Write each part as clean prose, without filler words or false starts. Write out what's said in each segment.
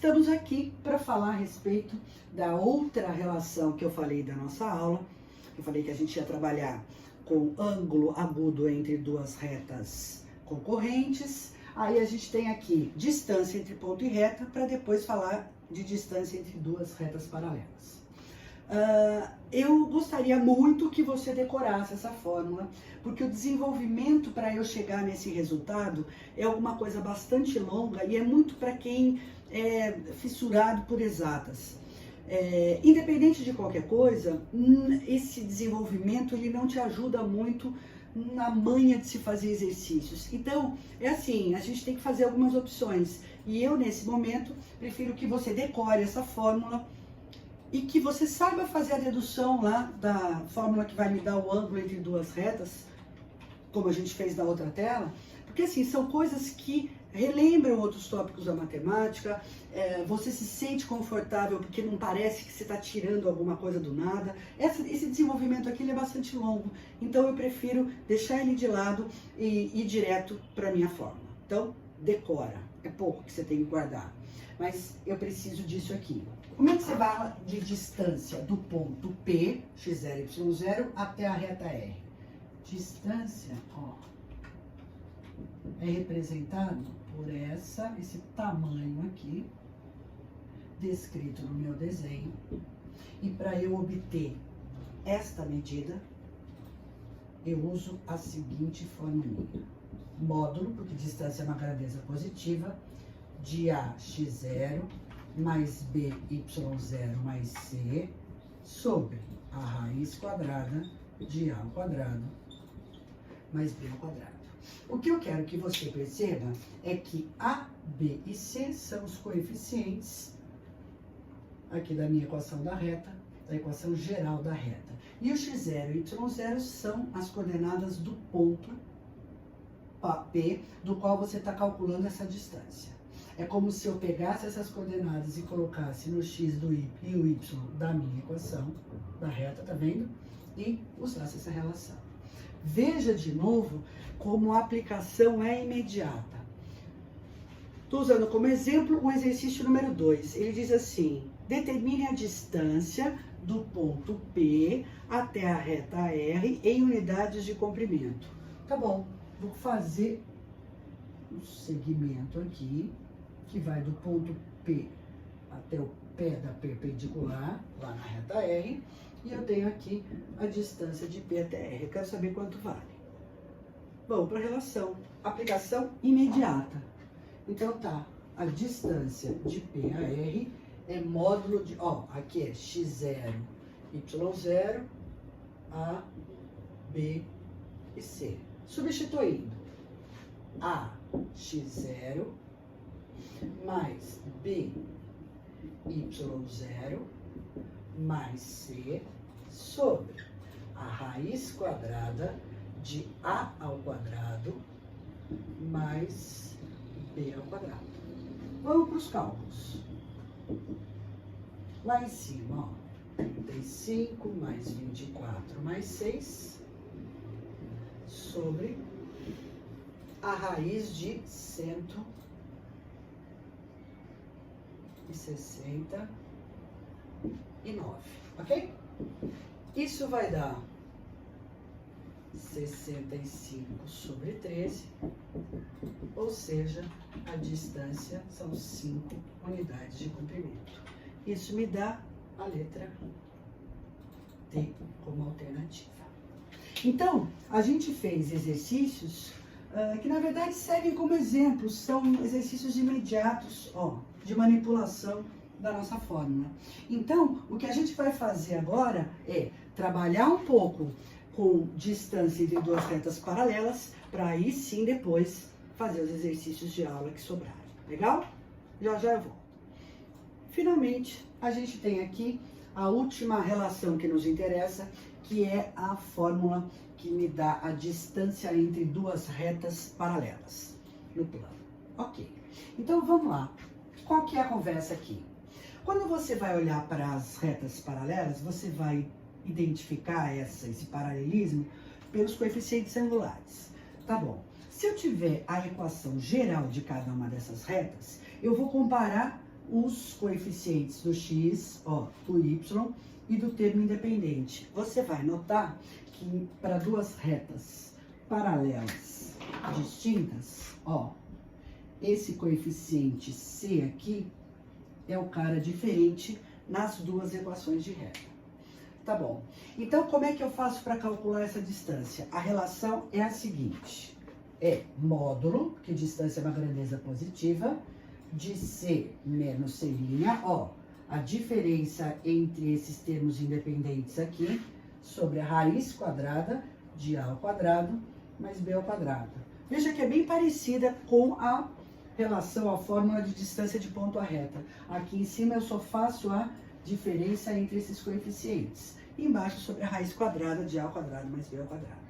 estamos aqui para falar a respeito da outra relação que eu falei da nossa aula. Eu falei que a gente ia trabalhar com ângulo agudo entre duas retas concorrentes. Aí a gente tem aqui distância entre ponto e reta, para depois falar de distância entre duas retas paralelas. Eu gostaria muito que você decorasse essa fórmula, porque o desenvolvimento para eu chegar nesse resultado é alguma coisa bastante longa e é muito para quem é fissurado por exatas. Independente de qualquer coisa, esse desenvolvimento ele não te ajuda muito na manha de se fazer exercícios. Então, é assim, a gente tem que fazer algumas opções. E eu, nesse momento, prefiro que você decore essa fórmula e que você saiba fazer a dedução lá da fórmula que vai me dar o ângulo entre duas retas, como a gente fez na outra tela, porque assim, são coisas que relembram outros tópicos da matemática, você se sente confortável porque não parece que você está tirando alguma coisa do nada. Esse desenvolvimento aqui ele é bastante longo, então eu prefiro deixar ele de lado e ir direto para a minha fórmula. Então, decora, é pouco que você tem que guardar, mas eu preciso disso aqui. Como é que você vai de distância do ponto P, x0, y0, até a reta R? Distância, ó, é representado por esse tamanho aqui, descrito no meu desenho. E para eu obter esta medida, eu uso a seguinte formulinha. Módulo, porque distância é uma grandeza positiva, de A x0 mais B y0 mais C sobre a raiz quadrada de A ao quadrado mais B ao quadrado. O que eu quero que você perceba é que A, B e C são os coeficientes aqui da minha equação da reta, da equação geral da reta. E o x0 e y0 são as coordenadas do ponto P, do qual você está calculando essa distância. É como se eu pegasse essas coordenadas e colocasse no x do y e o y da minha equação da reta, tá vendo? E usasse essa relação. Veja de novo como a aplicação é imediata. Estou usando como exemplo o exercício número 2. Ele diz assim: determine a distância do ponto P até a reta R em unidades de comprimento. Tá bom, vou fazer um segmento aqui, que vai do ponto P até o pé da perpendicular, lá na reta R, e eu tenho aqui a distância de P até R. Eu quero saber quanto vale. Bom, para a relação, aplicação imediata. Então tá, a distância de P a R é módulo de, ó, aqui é x0, y0, A, B e C. Substituindo, A, x0, mais B, y0, mais C, sobre a raiz quadrada de A ao quadrado, mais B ao quadrado. Vamos para os cálculos. Lá em cima, ó, 35 mais 24 mais 6, sobre a raiz de 169, ok? Isso vai dar 65 sobre 13, ou seja, a distância são 5 unidades de comprimento. Isso me dá a letra D como alternativa. Então, a gente fez exercícios que na verdade servem como exemplos, são exercícios imediatos, ó, de manipulação da nossa fórmula. Então, o que a gente vai fazer agora é trabalhar um pouco com distância entre duas retas paralelas, para aí sim depois fazer os exercícios de aula que sobrarem. Legal? Já já eu volto. Finalmente, a gente tem aqui a última relação que nos interessa, que é a fórmula que me dá a distância entre duas retas paralelas no plano. Ok. Então vamos lá. Qual que é a conversa aqui? Quando você vai olhar para as retas paralelas, você vai identificar esse paralelismo pelos coeficientes angulares. Tá bom. Se eu tiver a equação geral de cada uma dessas retas, eu vou comparar os coeficientes do x, ó, do y e do termo independente. Você vai notar que para duas retas paralelas distintas, ó, esse coeficiente c aqui é o cara diferente nas duas equações de reta. Tá bom. Então, como é que eu faço para calcular essa distância? A relação é a seguinte. É módulo, que distância é uma grandeza positiva, de c menos c', ó, a diferença entre esses termos independentes aqui, sobre a raiz quadrada de a ao quadrado mais b ao quadrado. Veja que é bem parecida com a relação, a fórmula de distância de ponto à reta. Aqui em cima eu só faço a diferença entre esses coeficientes. E embaixo sobre a raiz quadrada de a ao quadrado mais b ao quadrado.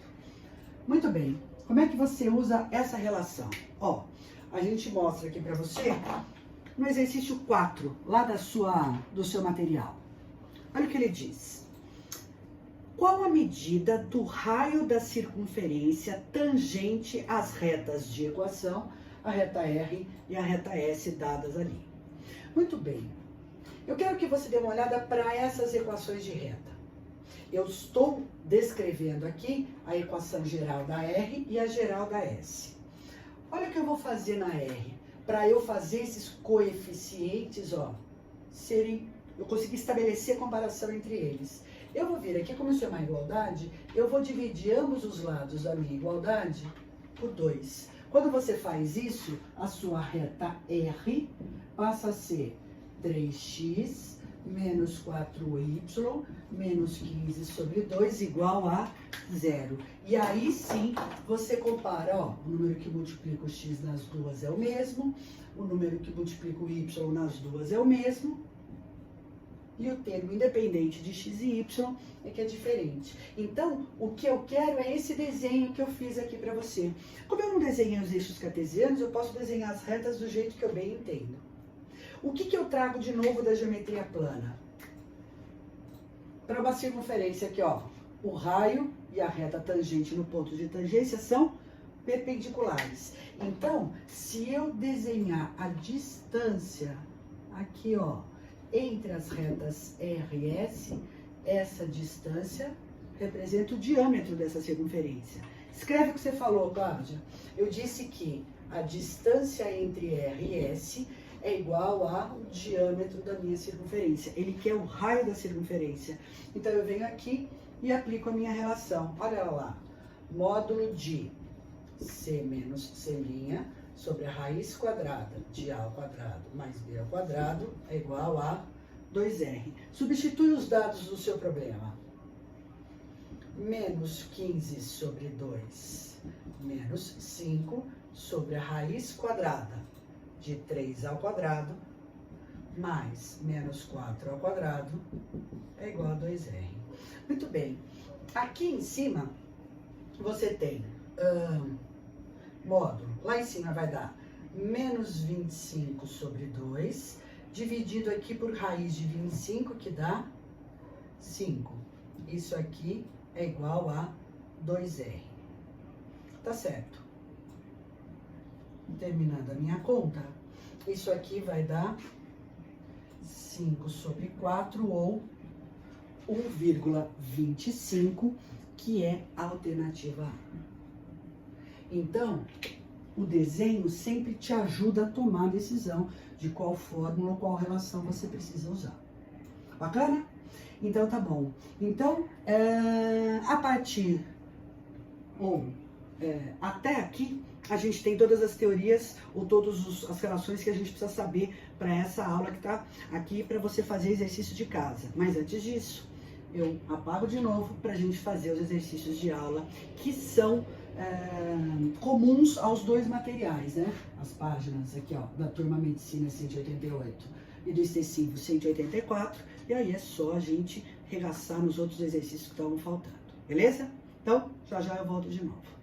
Muito bem. Como é que você usa essa relação? Ó, a gente mostra aqui para você no exercício 4, lá do seu material. Olha o que ele diz. Qual a medida do raio da circunferência tangente às retas de equação, a reta R e a reta S dadas ali? Muito bem. Eu quero que você dê uma olhada para essas equações de reta. Eu estou descrevendo aqui a equação geral da R e a geral da S. Olha o que eu vou fazer na R. Para eu fazer esses coeficientes, ó, eu conseguir estabelecer comparação entre eles. Eu vou vir aqui, como isso é uma igualdade, eu vou dividir ambos os lados da minha igualdade por 2. Quando você faz isso, a sua reta R passa a ser 3x menos 4y menos 15 sobre 2 igual a 0. E aí sim, você compara, ó, o número que multiplica o x nas duas é o mesmo, o número que multiplica o y nas duas é o mesmo, e o termo independente de x e y é que é diferente. Então, o que eu quero é esse desenho que eu fiz aqui para você. Como eu não desenhei os eixos cartesianos, eu posso desenhar as retas do jeito que eu bem entendo. O que eu trago de novo da geometria plana? Para uma circunferência aqui, ó, o raio e a reta tangente no ponto de tangência são perpendiculares. Então, se eu desenhar a distância aqui, ó, entre as retas R e S, essa distância representa o diâmetro dessa circunferência. Escreve o que você falou, Cláudia. Eu disse que a distância entre R e S é igual ao diâmetro da minha circunferência. Ele quer o raio da circunferência. Então, eu venho aqui e aplico a minha relação. Olha ela lá. Módulo de C menos C' sobre a raiz quadrada de A ao quadrado mais B ao quadrado é igual a 2R. Substitui os dados do seu problema. Menos 15 sobre 2 menos 5 sobre a raiz quadrada de 3 ao quadrado, mais menos 4 ao quadrado, é igual a 2R. Muito bem. Aqui em cima, você tem módulo. Lá em cima vai dar menos 25 sobre 2, dividido aqui por raiz de 25, que dá 5. Isso aqui é igual a 2R. Tá certo? Terminando a minha conta, isso aqui vai dar 5 sobre 4 ou 1,25, que é a alternativa A. Então, o desenho sempre te ajuda a tomar a decisão de qual fórmula ou qual relação você precisa usar. Bacana? Então, tá bom. Então, a partir até aqui, a gente tem todas as teorias ou todas as relações que a gente precisa saber para essa aula que está aqui para você fazer exercício de casa. Mas antes disso, eu apago de novo para a gente fazer os exercícios de aula que são comuns aos dois materiais, né? As páginas aqui, ó, da turma Medicina 188 e do extensivo 184. E aí é só a gente regaçar nos outros exercícios que estavam faltando. Beleza? Então, já já eu volto de novo.